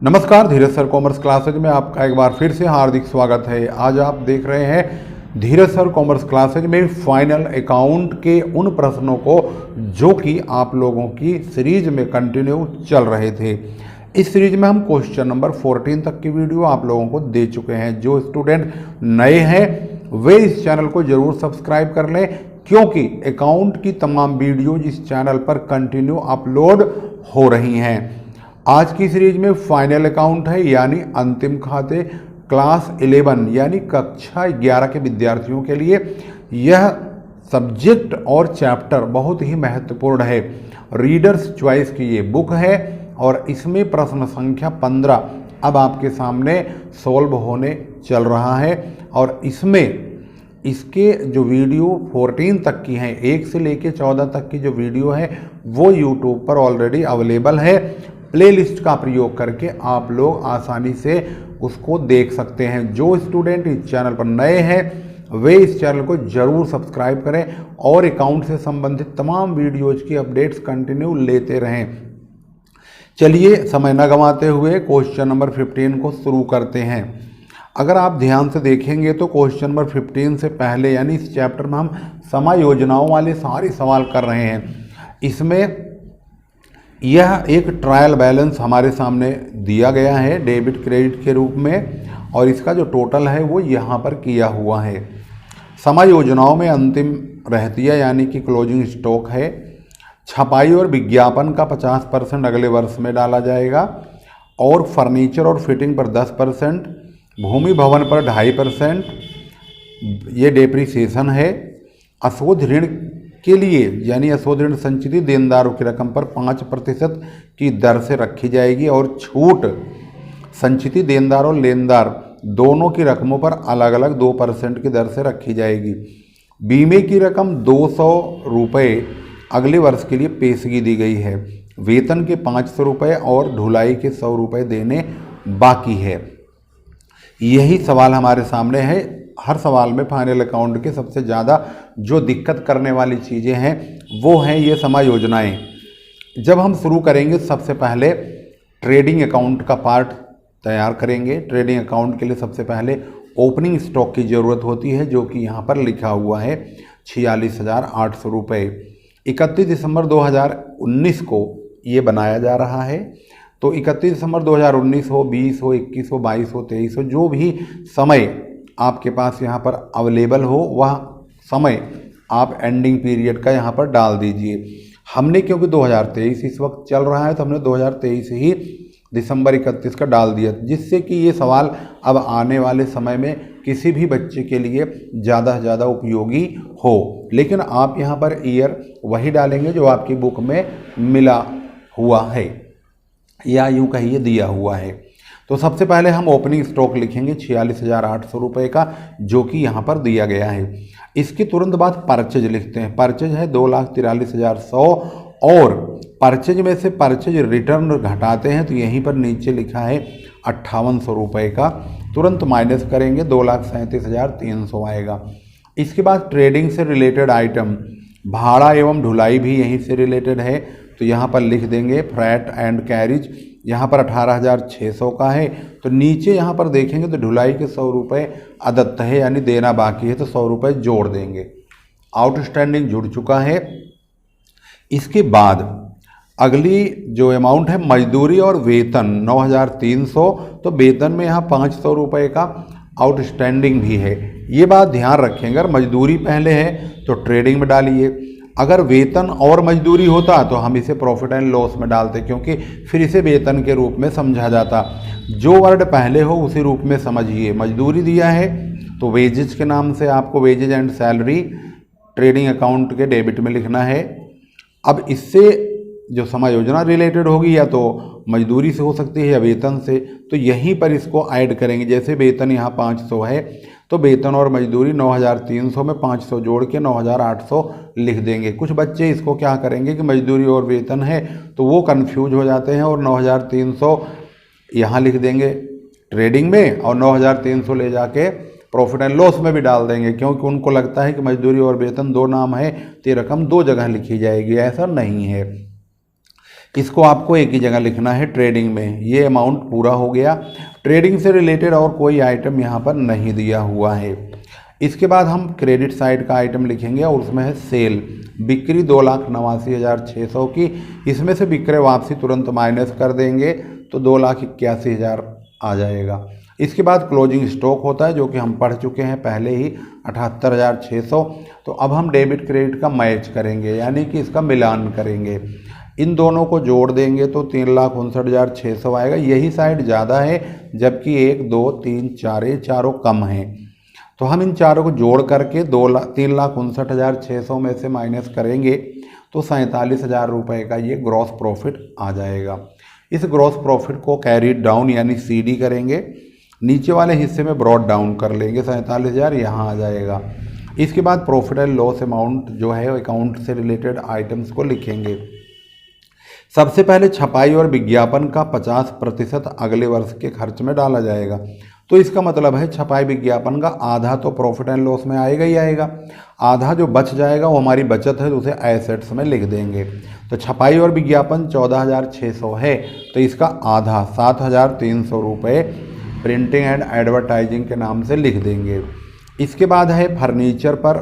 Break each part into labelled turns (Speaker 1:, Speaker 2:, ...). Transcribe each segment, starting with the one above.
Speaker 1: नमस्कार, धीरज sir commerce classes में आपका एक बार फिर से हार्दिक स्वागत है। आज आप देख रहे हैं धीरज सर कॉमर्स क्लासेज में फाइनल अकाउंट के उन प्रश्नों को जो कि आप लोगों की सीरीज में कंटिन्यू चल रहे थे। इस सीरीज में हम क्वेश्चन नंबर 14 तक की वीडियो आप लोगों को दे चुके हैं। जो स्टूडेंट नए हैं वे इस चैनल को जरूर सब्सक्राइब कर लें, क्योंकि अकाउंट की तमाम वीडियो इस चैनल पर कंटिन्यू अपलोड हो रही हैं। आज की सीरीज में फाइनल अकाउंट है, यानी अंतिम खाते क्लास 11 यानी कक्षा 11 के विद्यार्थियों के लिए यह सब्जेक्ट और चैप्टर बहुत ही महत्वपूर्ण है। रीडर्स चॉइस की ये बुक है और इसमें प्रश्न संख्या 15 अब आपके सामने सॉल्व होने चल रहा है। और इसमें इसके जो वीडियो 14 तक की हैं, 1 से लेकर 14 तक की जो वीडियो है वो यूट्यूब पर ऑलरेडी अवेलेबल है। प्लेलिस्ट का प्रयोग करके आप लोग आसानी से उसको देख सकते हैं। जो स्टूडेंट इस चैनल पर नए हैं वे इस चैनल को जरूर सब्सक्राइब करें और अकाउंट से संबंधित तमाम वीडियोज की अपडेट्स कंटिन्यू लेते रहें। चलिए समय न गंवाते हुए क्वेश्चन नंबर 15 को शुरू करते हैं। अगर आप ध्यान से देखेंगे तो क्वेश्चन नंबर 15 से पहले यानी इस चैप्टर में हम समायोजनाओं वाले सारे सवाल कर रहे हैं। इसमें यह एक ट्रायल बैलेंस हमारे सामने दिया गया है डेबिट क्रेडिट के रूप में, और इसका जो टोटल है वो यहाँ पर किया हुआ है। समायोजनाओं में अंतिम रहतिया यानी कि क्लोजिंग स्टॉक है। छपाई और विज्ञापन का 50% अगले वर्ष में डाला जाएगा, और फर्नीचर और फिटिंग पर 10%, भूमि भवन पर 2.5%, ये डेप्रिसिएशन है। अशोध ऋण के लिए यानी अशोध ऋण संचित देनदारों की रकम पर 5% की दर से रखी जाएगी, और छूट संचित देनदार और लेनदार दोनों की रकमों पर अलग अलग 2% की दर से रखी जाएगी। बीमे की रकम 200 रुपये अगले वर्ष के लिए पेशगी दी गई है। वेतन के 500 रुपये और ढुलाई के 100 रुपये देने बाकी है। यही सवाल हमारे सामने है। हर सवाल में फाइनल अकाउंट के सबसे ज़्यादा जो दिक्कत करने वाली चीज़ें हैं वो हैं ये समायोजनाएं। जब हम शुरू करेंगे सबसे पहले ट्रेडिंग अकाउंट का पार्ट तैयार करेंगे। ट्रेडिंग अकाउंट के लिए सबसे पहले ओपनिंग स्टॉक की ज़रूरत होती है, जो कि यहाँ पर लिखा हुआ है 46,800 रुपये। 31 दिसंबर 2019 को ये बनाया जा रहा है। तो 31 दिसंबर 2019 हो, 20 हो, 21 हो, 22 हो, 23 हो, जो भी समय आपके पास यहाँ पर अवेलेबल हो वह समय आप एंडिंग पीरियड का यहाँ पर डाल दीजिए। हमने क्योंकि 2023 इस वक्त चल रहा है तो हमने 2023 ही दिसंबर 31 का डाल दिया, जिससे कि ये सवाल अब आने वाले समय में किसी भी बच्चे के लिए ज़्यादा से ज़्यादा उपयोगी हो। लेकिन आप यहाँ पर ईयर वही डालेंगे जो आपकी बुक में मिला हुआ है या यूँ कहिए दिया हुआ है। तो सबसे पहले हम ओपनिंग स्टॉक लिखेंगे 46,800 रुपये का, जो कि यहाँ पर दिया गया है। इसके तुरंत बाद परचेज लिखते हैं। परचेज है 2,43,100, और परचेज में से परचेज रिटर्न घटाते हैं तो यहीं पर नीचे लिखा है 5,800 रुपये का। तुरंत माइनस करेंगे 2,37,300 आएगा। इसके बाद ट्रेडिंग से रिलेटेड आइटम भाड़ा एवं ढुलाई भी यहीं से रिलेटेड है, तो यहाँ पर लिख देंगे फ्रैट एंड कैरिज। यहाँ पर 18,600 का है, तो नीचे यहाँ पर देखेंगे तो ढुलाई के 100 रुपये अदत्त है यानी देना बाकी है, तो 100 रुपये जोड़ देंगे। आउटस्टैंडिंग जुड़ चुका है। इसके बाद अगली जो अमाउंट है मजदूरी और वेतन 9,300, तो वेतन में यहाँ 500 रुपये का आउटस्टैंडिंग भी है। ये बात ध्यान रखें, अगर मजदूरी पहले है तो ट्रेडिंग में डालिए, अगर वेतन और मजदूरी होता तो हम इसे प्रॉफिट एंड लॉस में डालते, क्योंकि फिर इसे वेतन के रूप में समझा जाता। जो वर्ड पहले हो उसी रूप में समझिए। मजदूरी दिया है तो वेजेज के नाम से आपको wages and salary trading account के डेबिट में लिखना है। अब इससे जो समायोजना रिलेटेड होगी या तो मजदूरी से हो सकती है या वेतन से, तो यहीं पर इसको ऐड करेंगे। जैसे वेतन यहाँ 500 है तो वेतन और मजदूरी 9,300 में 500 जोड़ के 9,800 लिख देंगे। कुछ बच्चे इसको क्या करेंगे कि मजदूरी और वेतन है तो वो कंफ्यूज हो जाते हैं और 9,300 यहाँ लिख देंगे ट्रेडिंग में और 9,300 ले जाके प्रॉफिट एंड लॉस में भी डाल देंगे, क्योंकि उनको लगता है कि मजदूरी और वेतन दो नाम है तो ये रकम दो जगह लिखी जाएगी। ऐसा नहीं है। इसको आपको एक ही जगह लिखना है ट्रेडिंग में। ये अमाउंट पूरा हो गया। ट्रेडिंग से रिलेटेड और कोई आइटम यहाँ पर नहीं दिया हुआ है। इसके बाद हम क्रेडिट साइड का आइटम लिखेंगे और उसमें है सेल, बिक्री 2,89,600 की। इसमें से विक्रय वापसी तुरंत माइनस कर देंगे तो 2,81,000 आ जाएगा। इसके बाद क्लोजिंग स्टॉक होता है जो कि हम पढ़ चुके हैं पहले ही 78,600। तो अब हम डेबिट क्रेडिट का मैच करेंगे, यानी कि इसका मिलान करेंगे। इन दोनों को जोड़ देंगे तो 3,59,600 आएगा। यही साइड ज़्यादा है जबकि 1, 2, 3, 4 ये चारों कम हैं। तो हम इन चारों को जोड़ करके 3,59,600 में से माइनस करेंगे तो 47,000 रुपये का ये ग्रॉस प्रॉफिट आ जाएगा। इस ग्रॉस प्रॉफिट को कैरी डाउन यानी CD करेंगे, नीचे वाले हिस्से में ब्रॉड डाउन कर लेंगे, 47,000 यहाँ आ जाएगा। इसके बाद प्रॉफिट एंड लॉस अमाउंट जो है अकाउंट से रिलेटेड आइटम्स को लिखेंगे। सबसे पहले छपाई और विज्ञापन का 50% अगले वर्ष के खर्च में डाला जाएगा। तो इसका मतलब है छपाई विज्ञापन का आधा तो प्रॉफिट एंड लॉस में आएगा ही आएगा, आधा जो बच जाएगा वो हमारी बचत है तो उसे एसेट्स में लिख देंगे। तो छपाई और विज्ञापन 14,600 है तो इसका आधा 7,300 रुपये प्रिंटिंग एंड एडवर्टाइजिंग के नाम से लिख देंगे। इसके बाद है फर्नीचर पर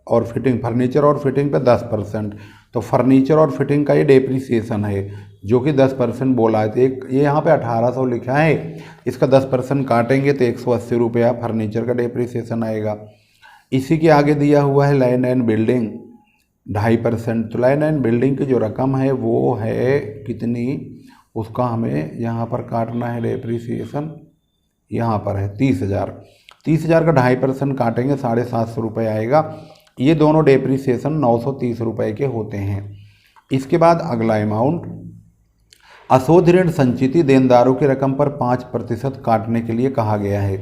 Speaker 1: और फिटिंग, फर्नीचर और फिटिंग पे 10%। तो फर्नीचर और फिटिंग का ये डेप्रीसिएशन है जो कि 10% बोला है। तो ये यहाँ पे 1,800 लिखा है, इसका 10% काटेंगे तो 180 रुपया फर्नीचर का डेप्रीसिएशन आएगा। इसी के आगे दिया हुआ है लैंड एंड बिल्डिंग 2.5%। तो लैंड एंड बिल्डिंग की जो रकम है वो है कितनी, उसका हमें यहाँ पर काटना है डेप्रीसिएशन, यहाँ पर है 30,000। 30,000 का 2.5% काटेंगे 750 रुपये आएगा। ये दोनों डेप्रीसिएशन 930 रुपये के होते हैं। इसके बाद अगला अमाउंट, अशोध ऋण संचिति देनदारों की रकम पर 5% काटने के लिए कहा गया है।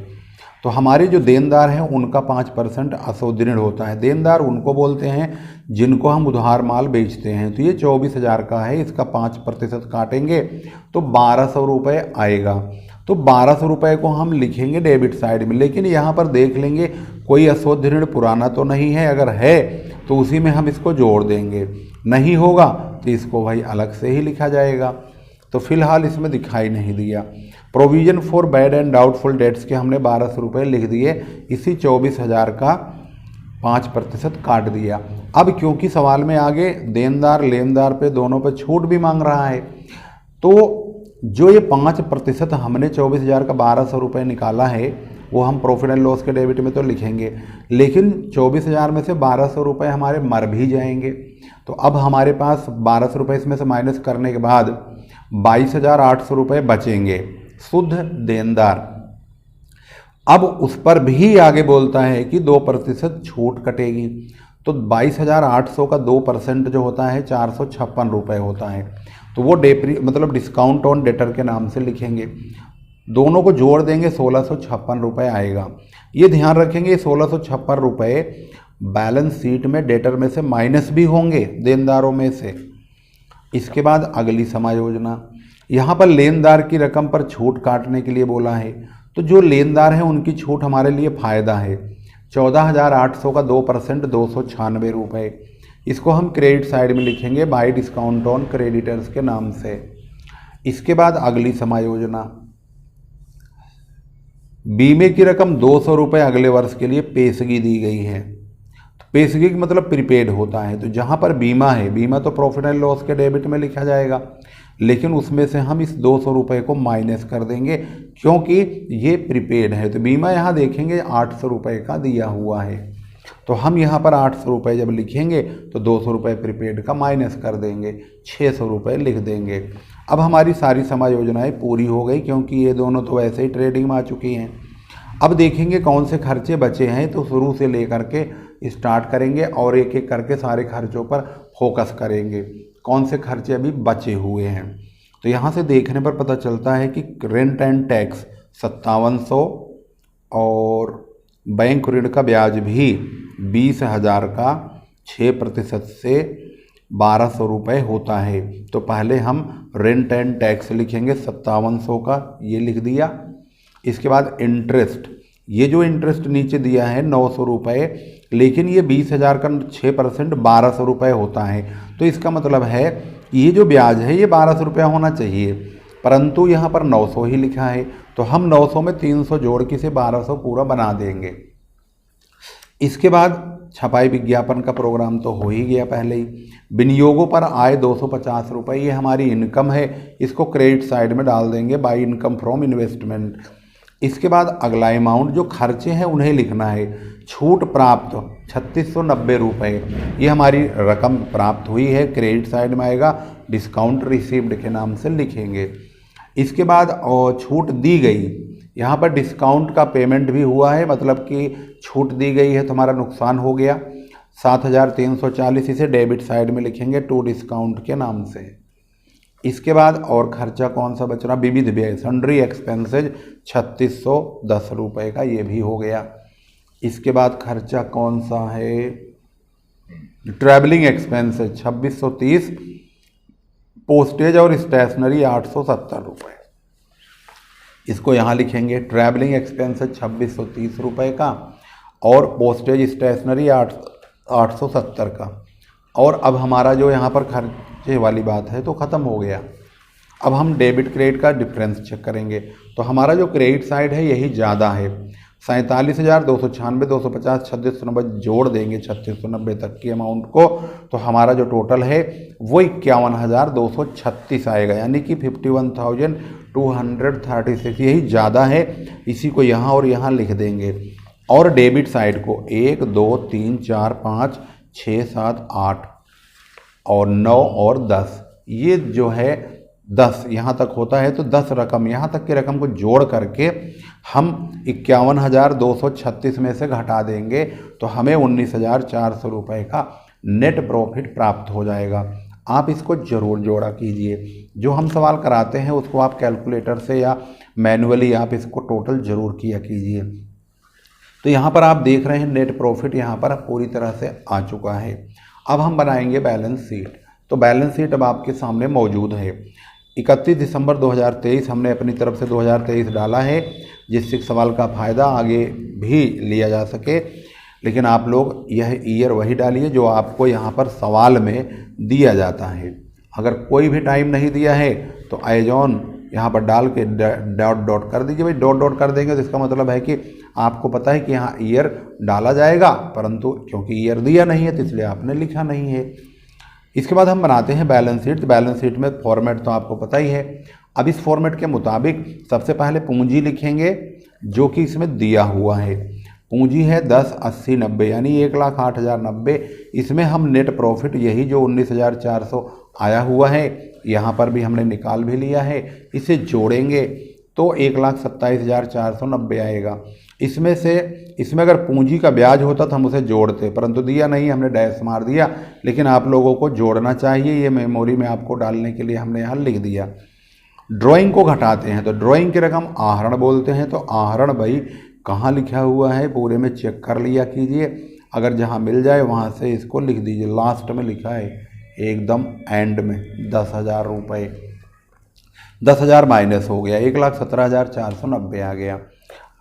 Speaker 1: तो हमारे जो देनदार हैं उनका 5% अशोध ऋण होता है। देनदार उनको बोलते हैं जिनको हम उधार माल बेचते हैं। तो ये 24,000 का है, इसका 5% काटेंगे तो 1,200 रुपये आएगा। तो 1,200 रुपये को हम लिखेंगे डेबिट साइड में, लेकिन यहाँ पर देख लेंगे कोई अशोध ऋण पुराना तो नहीं है, अगर है तो उसी में हम इसको जोड़ देंगे, नहीं होगा तो इसको भाई अलग से ही लिखा जाएगा। तो फिलहाल इसमें दिखाई नहीं दिया। Provision for bad and doubtful debts के हमने 1,200 रुपये लिख दिए, इसी 24,000 का 5% काट दिया। अब क्योंकि सवाल में आगे देनदार लेनदार पे दोनों पे छूट भी मांग रहा है, तो जो ये 5% हमने 24,000 का 1,200 रुपये निकाला है वो हम प्रॉफिट एंड लॉस के डेबिट में तो लिखेंगे, लेकिन 24,000 में से 1,200 रुपये हमारे मर भी जाएंगे। तो अब हमारे पास 1,200 रुपये इसमें से माइनस करने के बाद 22,800 रुपये बचेंगे शुद्ध देनदार। अब उस पर भी आगे बोलता है कि 2% छूट कटेगी। तो 22,800 का 2% जो होता है 456 रुपये होता है। तो वो मतलब डिस्काउंट ऑन डेटर के नाम से लिखेंगे। दोनों को जोड़ देंगे 1,656 रुपये आएगा। ये ध्यान रखेंगे 1,656 रुपये बैलेंस शीट में डेटर में से माइनस भी होंगे देनदारों में से। इसके बाद अगली समायोजना, यहाँ पर लेनदार की रकम पर छूट काटने के लिए बोला है। तो जो लेनदार हैं उनकी छूट हमारे लिए फ़ायदा है। 14,800 का 2% 296 रुपये। इसको हम क्रेडिट साइड में लिखेंगे बाय डिस्काउंट ऑन क्रेडिटर्स के नाम से। इसके बाद अगली समायोजना, बीमे की रकम 200 रुपये अगले वर्ष के लिए पेशगी दी गई है। तो पेशगी का मतलब प्रीपेड होता है। तो जहाँ पर बीमा है, बीमा तो प्रॉफिट एंड लॉस के डेबिट में लिखा जाएगा, लेकिन उसमें से हम इस 200 रुपये को माइनस कर देंगे क्योंकि ये प्रीपेड है। तो बीमा यहाँ देखेंगे 800 रुपये का दिया हुआ है। तो हम यहाँ पर 800 रुपये जब लिखेंगे तो 200 रुपये प्रीपेड का माइनस कर देंगे, 600 रुपये लिख देंगे। अब हमारी सारी समायोजनाएं पूरी हो गई क्योंकि ये दोनों तो वैसे ही ट्रेडिंग में आ चुकी हैं। अब देखेंगे कौन से खर्चे बचे हैं, तो शुरू से लेकर के स्टार्ट करेंगे और एक एक करके सारे खर्चों पर फोकस करेंगे कौन से खर्चे अभी बचे हुए हैं। तो यहाँ से देखने पर पता चलता है कि रेंट एंड टैक्स 5700 और बैंक ऋण का ब्याज भी 20,000 का 6% से 1,200 रुपये होता है। तो पहले हम रेंट एंड टैक्स लिखेंगे 5700 का, ये लिख दिया। इसके बाद इंटरेस्ट, ये जो इंटरेस्ट नीचे दिया है 900 रुपये, लेकिन ये 20,000 का 6% 1,200 रुपये होता है। तो इसका मतलब है ये जो ब्याज है ये 1200 रुपया होना चाहिए, परंतु यहाँ पर 900 ही लिखा है, तो हम 900 में 300 जोड़ के इसे 1200 पूरा बना देंगे। इसके बाद छपाई विज्ञापन का प्रोग्राम तो हो ही गया पहले ही। विनियोगों पर आए 250 रुपये, ये हमारी इनकम है, इसको क्रेडिट साइड में डाल देंगे, बाई इनकम फ्रॉम इन्वेस्टमेंट। इसके बाद अगला अमाउंट जो खर्चे हैं उन्हें लिखना है। छूट प्राप्त 3690 रुपये, ये हमारी रकम प्राप्त हुई है, क्रेडिट साइड में आएगा, डिस्काउंट रिसीव्ड के नाम से लिखेंगे। इसके बाद और छूट दी गई, यहाँ पर डिस्काउंट का पेमेंट भी हुआ है, मतलब कि छूट दी गई है तो हमारा नुकसान हो गया 7340, इसे डेबिट साइड में लिखेंगे टू डिस्काउंट के नाम से। इसके बाद और खर्चा कौन सा बच रहा, विविध व्यय सन्ड्री एक्सपेंसेज 3610 रुपये का, ये भी हो गया। इसके बाद खर्चा कौन सा है, ट्रैवलिंग एक्सपेंसेज 2630, पोस्टेज और स्टेशनरी 870 रुपये, इसको यहाँ लिखेंगे। ट्रैवलिंग एक्सपेंसेज 2630 रुपये का और पोस्टेज स्टेशनरी 870 का। और अब हमारा जो यहाँ पर खर्चे वाली बात है तो ख़त्म हो गया। अब हम डेबिट क्रेडिट का डिफरेंस चेक करेंगे, तो हमारा जो क्रेडिट साइड है यही ज़्यादा है, 47,296, 250, 3690 जोड़ देंगे 3690 तक की अमाउंट को, तो हमारा जो टोटल है वो 51,236 आएगा, यानी कि 51,236, यही ज़्यादा है, इसी को यहाँ और यहाँ लिख देंगे। और डेबिट साइड को 1 2 3 4 5 6 7 8 और 9 और 10, ये जो है 10 यहाँ तक होता है, तो 10 रकम यहाँ तक की रकम को जोड़ करके हम 51,236 में से घटा देंगे, तो हमें 19,400 रुपये का नेट प्रॉफिट प्राप्त हो जाएगा। आप इसको ज़रूर जोड़ा कीजिए, जो हम सवाल कराते हैं उसको आप कैलकुलेटर से या मैनुअली आप इसको टोटल ज़रूर किया कीजिए। तो यहाँ पर आप देख रहे हैं नेट प्रॉफिट यहाँ पर पूरी तरह से आ चुका है। अब हम बनाएंगे बैलेंस शीट, तो बैलेंस शीट अब आपके सामने मौजूद है। 31 दिसंबर 2023 हमने अपनी तरफ से 2023 डाला है, जिससे सवाल का फ़ायदा आगे भी लिया जा सके, लेकिन आप लोग यह ईयर वही डालिए जो आपको यहाँ पर सवाल में दिया जाता है। अगर कोई भी टाइम नहीं दिया है तो एज ऑन यहाँ पर डाल के डॉट डॉट कर दीजिए। भाई डॉट डॉट कर देंगे तो इसका मतलब है कि आपको पता है कि यहाँ ईयर डाला जाएगा, परंतु क्योंकि ईयर दिया नहीं है तो इसलिए आपने लिखा नहीं है। इसके बाद हम बनाते हैं बैलेंस शीट। बैलेंस शीट में फॉर्मेट तो आपको पता ही है। अब इस फॉर्मेट के मुताबिक सबसे पहले पूंजी लिखेंगे जो कि इसमें दिया हुआ है। पूंजी है 10 80 90, यानी 1,08,090। इसमें हम नेट प्रॉफिट यही जो 19,400 आया हुआ है, यहाँ पर भी हमने निकाल भी लिया है, इसे जोड़ेंगे तो 1,27,490 आएगा। इसमें अगर पूंजी का ब्याज होता तो हम उसे जोड़ते, परंतु दिया नहीं, हमने डैश मार दिया, लेकिन आप लोगों को जोड़ना चाहिए, ये मेमोरी में आपको डालने के लिए हमने यहाँ लिख दिया। ड्राइंग को घटाते हैं तो ड्राइंग की रकम आहरण बोलते हैं, तो आहरण भाई कहाँ लिखा हुआ है पूरे में चेक कर लिया कीजिए, अगर जहाँ मिल जाए वहाँ से इसको लिख दीजिए। लास्ट में लिखा है एकदम एंड में 10,000 रुपये, 10,000 माइनस हो गया, 1,17,490 आ गया।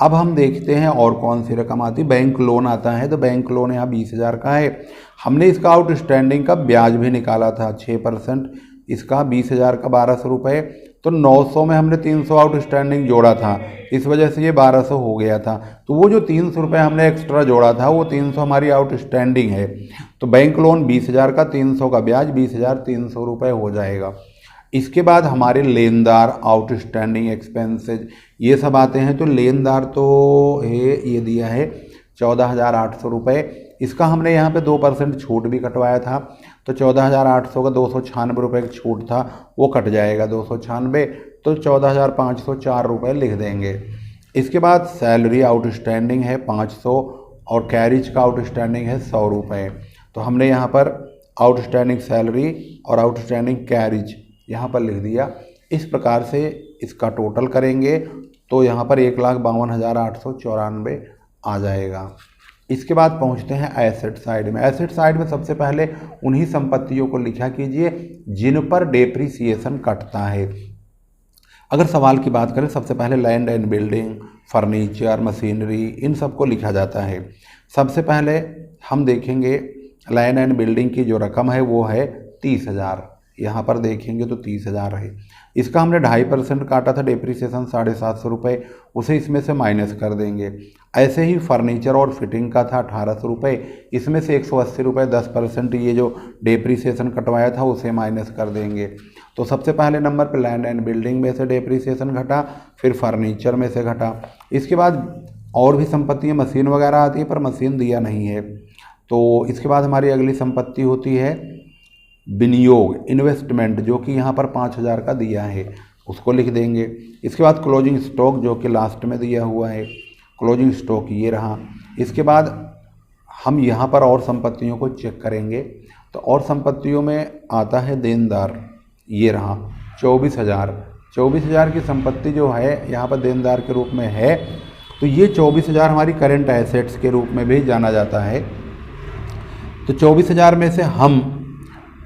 Speaker 1: अब हम देखते हैं और कौन सी रकम आती है। बैंक लोन आता है, तो बैंक लोन यहाँ 20,000 का है। हमने इसका आउटस्टैंडिंग का ब्याज भी निकाला था 6%, इसका 20,000 का 1,200 रुपये, तो 900 में हमने 300 आउटस्टैंडिंग जोड़ा था, इस वजह से ये 1,200 हो गया था। तो वो जो 300 रुपये हमने एक्स्ट्रा जोड़ा था वो 300 हमारी आउटस्टैंडिंग है। तो बैंक लोन 20,000 का, 300 का ब्याज, 20,300 रुपये हो जाएगा। इसके बाद हमारे लेनदार आउटस्टैंडिंग एक्सपेंसेज ये सब आते हैं। तो लेनदार तो ये दिया है 14,800 रुपये, इसका हमने यहाँ पे 2% छूट भी कटवाया था, तो 14,800 का 296 रुपये की छूट था, वो कट जाएगा 296, तो 14,504 रुपये लिख देंगे। इसके बाद सैलरी आउटस्टैंडिंग है 500 और कैरिज का आउटस्टैंडिंग है 100 रुपये। तो हमने यहाँ पर आउटस्टैंडिंग सैलरी और आउटस्टैंडिंग कैरिज यहाँ पर लिख दिया। इस प्रकार से इसका टोटल करेंगे तो यहाँ पर 1,52,894 आ जाएगा। इसके बाद पहुँचते हैं एसेट साइड में। एसेट साइड में सबसे पहले उन्हीं संपत्तियों को लिखा कीजिए जिन पर डेप्रिसिएशन कटता है। अगर सवाल की बात करें, सबसे पहले land and building, furniture, machinery, इन सब को लिखा जाता है। सबसे पहले हम देखेंगे लैंड एंड बिल्डिंग की जो रकम है वो है 30,000, यहाँ पर देखेंगे तो 30,000 है। इसका हमने 2.5% काटा था डेप्रीसिएशन 750 रुपये, उसे इसमें से माइनस कर देंगे। ऐसे ही फर्नीचर और फिटिंग का था 1800 रुपये, इसमें से 180 रुपये 10% ये जो डेप्रीसिएशन कटवाया था उसे माइनस कर देंगे। तो सबसे पहले नंबर पे लैंड एंड बिल्डिंग में से डेप्रीसिएशन घटा, फिर फर्नीचर में से घटा। इसके बाद और भी संपत्तियाँ मशीन वगैरह आती है, पर मशीन दिया नहीं है। तो इसके बाद हमारी अगली संपत्ति होती है विनियोग, इन्वेस्टमेंट, जो कि यहाँ पर 5,000 का दिया है, उसको लिख देंगे। इसके बाद क्लोजिंग स्टॉक जो कि लास्ट में दिया हुआ है, क्लोजिंग स्टॉक ये रहा। इसके बाद हम यहाँ पर और संपत्तियों को चेक करेंगे, तो और संपत्तियों में आता है देनदार, ये रहा 24,000 की संपत्ति जो है यहाँ पर देनदार के रूप में है। तो ये 24,000 हमारी करेंट एसेट्स के रूप में भी जाना जाता है। तो 24,000 में से हम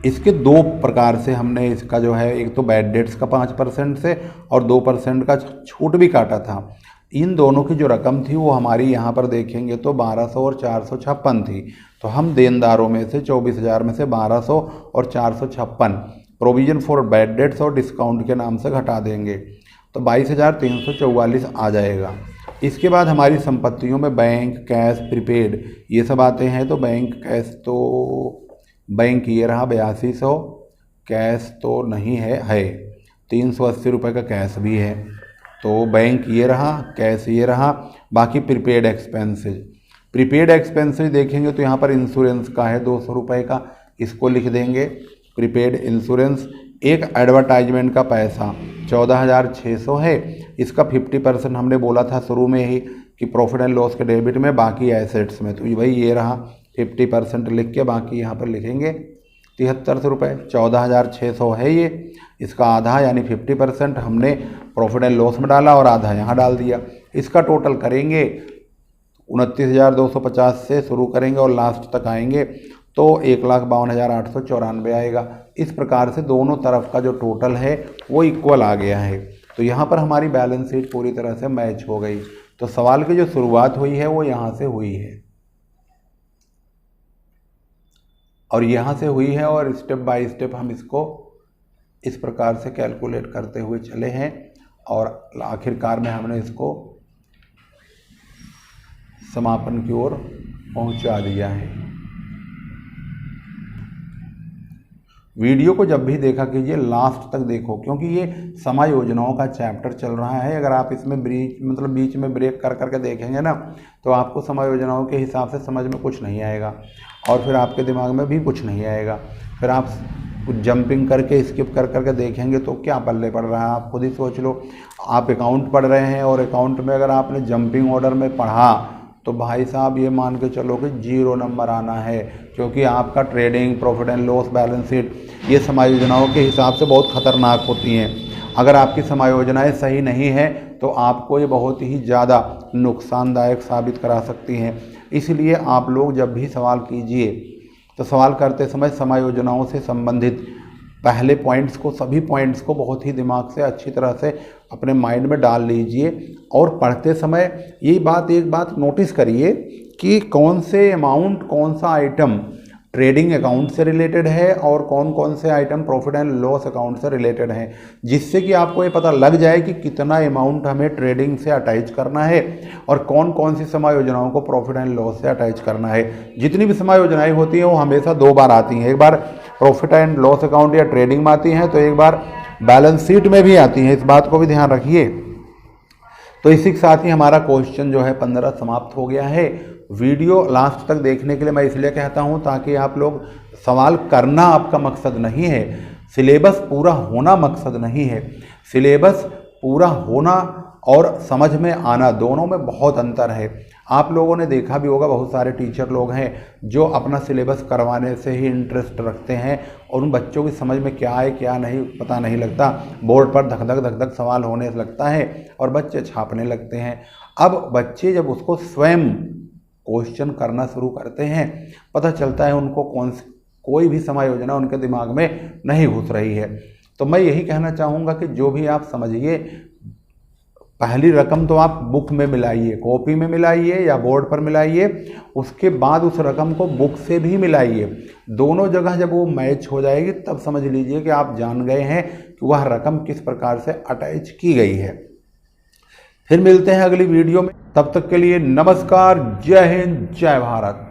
Speaker 1: इसके 2 प्रकार से हमने इसका जो है, एक तो बैड डेट्स का 5% से और 2% का छूट भी काटा था। इन दोनों की जो रकम थी वो हमारी यहाँ पर देखेंगे तो 1200 और 456 थी। तो हम देनदारों में से 24,000 में से 1200 और 456 प्रोविजन फॉर बैड डेट्स और डिस्काउंट के नाम से घटा देंगे, तो 22,344 आ जाएगा। इसके बाद हमारी संपत्तियों में बैंक, कैश, प्रीपेड ये सब आते हैं। तो बैंक, कैश, तो बैंक ये रहा 8200, कैश तो नहीं है 380 रुपये का कैश भी है। तो बैंक ये रहा, कैश ये रहा। बाकी प्रीपेड एक्सपेंसेज देखेंगे तो यहाँ पर इंश्योरेंस का है 200 रुपये का, इसको लिख देंगे प्रीपेड इंश्योरेंस। एक एडवर्टाइजमेंट का पैसा 14,600 है, इसका 50% हमने बोला था शुरू में ही कि प्रॉफिट एंड लॉस के डेबिट में, बाकी एसेट्स में। तो भाई ये रहा 50% लिख के, बाकी यहाँ पर लिखेंगे 7300 रुपये। 14,600 है ये, इसका आधा यानी 50% हमने प्रॉफिट एंड लॉस में डाला और आधा यहाँ डाल दिया। इसका टोटल करेंगे 29,250 से शुरू करेंगे और लास्ट तक आएंगे तो 1,52,894 आएगा। इस प्रकार से दोनों तरफ का जो टोटल है वो इक्वल आ गया है। तो यहाँ पर हमारी बैलेंस शीट पूरी तरह से मैच हो गई। तो सवाल की जो शुरुआत हुई है वो यहाँ से हुई है और यहाँ से हुई है, और स्टेप बाय स्टेप हम इसको इस प्रकार से कैलकुलेट करते हुए चले हैं और आखिरकार में हमने इसको समापन की ओर पहुँचा दिया है। वीडियो को जब भी देखा कीजिए लास्ट तक देखो, क्योंकि ये समय योजनाओं का चैप्टर चल रहा है। अगर आप इसमें बीच में ब्रेक कर करके देखेंगे ना, तो आपको समय योजनाओं के हिसाब से समझ में कुछ नहीं आएगा और फिर आपके दिमाग में भी कुछ नहीं आएगा। फिर आप कुछ जंपिंग करके स्किप कर करके देखेंगे तो क्या पल्ले पड़ रहा है, आप खुद ही सोच लो। आप अकाउंट पढ़ रहे हैं और अकाउंट में अगर आपने जंपिंग ऑर्डर में पढ़ा तो भाई साहब ये मान के चलो कि 0 नंबर आना है, क्योंकि आपका trading, profit and loss, balance sheet ये समायोजनाओं के हिसाब से बहुत खतरनाक होती हैं। अगर आपकी समायोजनाएं सही नहीं हैं तो आपको ये बहुत ही ज़्यादा नुकसानदायक साबित करा सकती हैं। इसलिए आप लोग जब भी सवाल कीजिए तो सवाल करते समय समायोजनाओं से संबंधित पहले पॉइंट्स को, सभी पॉइंट्स को बहुत ही दिमाग से अच्छी तरह से अपने माइंड में डाल लीजिए और पढ़ते समय एक बात नोटिस करिए कि कौन से अमाउंट, कौन सा आइटम ट्रेडिंग अकाउंट से रिलेटेड है और कौन कौन से item profit and loss account से रिलेटेड हैं, जिससे कि आपको ये पता लग जाए कि कितना अमाउंट हमें ट्रेडिंग से अटैच करना है और कौन कौन सी समायोजनाओं को प्रॉफिट एंड लॉस से अटैच करना है। जितनी भी समायोजनाएं होती हैं वो हमेशा 2 बार आती हैं, एक बार प्रॉफिट एंड लॉस अकाउंट या ट्रेडिंग में आती हैं, तो एक बार बैलेंस शीट में भी आती हैं। इस बात को भी ध्यान रखिए। तो इसी के साथ ही हमारा क्वेश्चन जो है 15 समाप्त हो गया है। वीडियो लास्ट तक देखने के लिए मैं इसलिए कहता हूं ताकि आप लोग, सवाल करना आपका मकसद नहीं है, सिलेबस पूरा होना मकसद नहीं है। सिलेबस पूरा होना और समझ में आना, दोनों में बहुत अंतर है। आप लोगों ने देखा भी होगा, बहुत सारे टीचर लोग हैं जो अपना सिलेबस करवाने से ही इंटरेस्ट रखते हैं और उन बच्चों की समझ में क्या है क्या नहीं पता नहीं लगता। बोर्ड पर धक धक सवाल होने लगता है और बच्चे छापने लगते हैं। अब बच्चे जब उसको स्वयं क्वेश्चन करना शुरू करते हैं, पता चलता है उनको कोई भी समायोजना उनके दिमाग में नहीं घुस रही है। तो मैं यही कहना चाहूँगा कि जो भी आप समझिए, पहली रकम तो आप बुक में मिलाइए, कॉपी में मिलाइए या बोर्ड पर मिलाइए, उसके बाद उस रकम को बुक से भी मिलाइए। दोनों जगह जब वो मैच हो जाएगी तब समझ लीजिए कि आप जान गए हैं कि वह रकम किस प्रकार से अटैच की गई है। फिर मिलते हैं अगली वीडियो में, तब तक के लिए नमस्कार, जय हिंद, जय भारत।